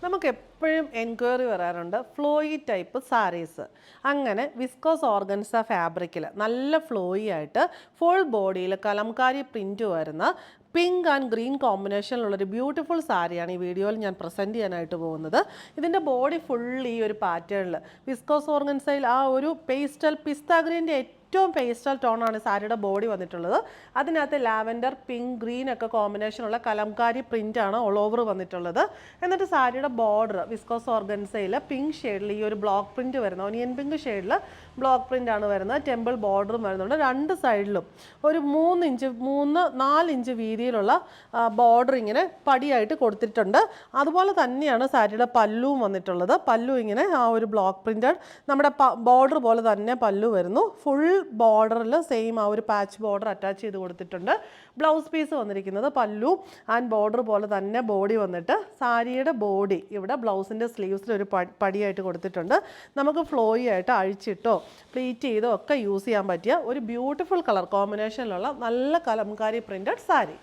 നമുക്ക് എപ്പോഴും എൻക്വയറി വരാറുണ്ട് ഫ്ലോയി ടൈപ്പ് സാരീസ്. അങ്ങനെ വിസ്കോസ് ഓർഗൻസ ഫാബ്രിക്കിൽ നല്ല ഫ്ലോയി ആയിട്ട് ഫുൾ ബോഡിയിൽ കലംകാരി പ്രിൻറ്റ് വരുന്ന പിങ്ക് ആൻഡ് ഗ്രീൻ കോമ്പിനേഷനിലുള്ളൊരു ബ്യൂട്ടിഫുൾ സാരിയാണ് ഈ വീഡിയോയിൽ ഞാൻ പ്രസൻറ്റ് ചെയ്യാനായിട്ട് പോകുന്നത്. ഇതിൻ്റെ ബോഡി ഫുൾ ഈ ഒരു പാറ്റേണിൽ വിസ്കോസ് ഓർഗൻസയിൽ ആ ഒരു പേസ്റ്റൽ പിസ്ത ഗ്രീൻ്റെ ഏറ്റവും പേസ്റ്റൽ ടോണാണ് സാരിയുടെ ബോഡി വന്നിട്ടുള്ളത്. അതിനകത്ത് ലാവൻഡർ, പിങ്ക്, ഗ്രീൻ ഒക്കെ കോമ്പിനേഷനുള്ള കലംകാരി പ്രിൻ്റാണ് ഓൾ ഓവർ വന്നിട്ടുള്ളത്. എന്നിട്ട് സാരിയുടെ ബോർഡർ വിസ്കോസ് ഓർഗൻസയിൽ പിങ്ക് ഷെയ്ഡിൽ ഈ ഒരു ബ്ലോക്ക് പ്രിൻറ്റ് വരുന്ന ഒനിയൻ പിങ്ക് ഷെയ്ഡിൽ ബ്ലോക്ക് പ്രിൻ്റ് ആണ് വരുന്നത്. ടെമ്പിൾ ബോർഡറും വരുന്നുണ്ട്. രണ്ട് സൈഡിലും ഒരു 3-4 ഇഞ്ച് വീതിയിലുള്ള ബോർഡർ ഇങ്ങനെ പടിയായിട്ട് കൊടുത്തിട്ടുണ്ട്. അതുപോലെ തന്നെയാണ് സാരിയുടെ പല്ലുവും വന്നിട്ടുള്ളത്. പല്ലു ഇങ്ങനെ ആ ഒരു ബ്ലോക്ക് പ്രിൻ്റഡ് നമ്മുടെ ബോർഡർ പോലെ തന്നെ പല്ലു വരുന്നു. ഫുൾ ബോർഡറിൽ സെയിം ആ ഒരു പാച്ച് ബോർഡർ അറ്റാച്ച് ചെയ്ത് കൊടുത്തിട്ടുണ്ട്. ബ്ലൗസ് പീസ് വന്നിരിക്കുന്നത് പല്ലു ആൻഡ് ബോർഡർ പോലെ തന്നെ ബോഡി വന്നിട്ട് സാരിയുടെ ബോഡി ഇവിടെ ബ്ലൗസിൻ്റെ സ്ലീവ്സിൽ ഒരു പടിയായിട്ട് കൊടുത്തിട്ടുണ്ട്. നമുക്ക് ഫ്ലോയി ആയിട്ട് അഴിച്ചിട്ടോ പ്ലീറ്റ് ചെയ്തോ ഒക്കെ യൂസ് ചെയ്യാൻ പറ്റിയ ഒരു ബ്യൂട്ടിഫുൾ കളർ കോമ്പിനേഷനിലുള്ള നല്ല കലംകാരി പ്രിൻറ്റഡ് സാരി.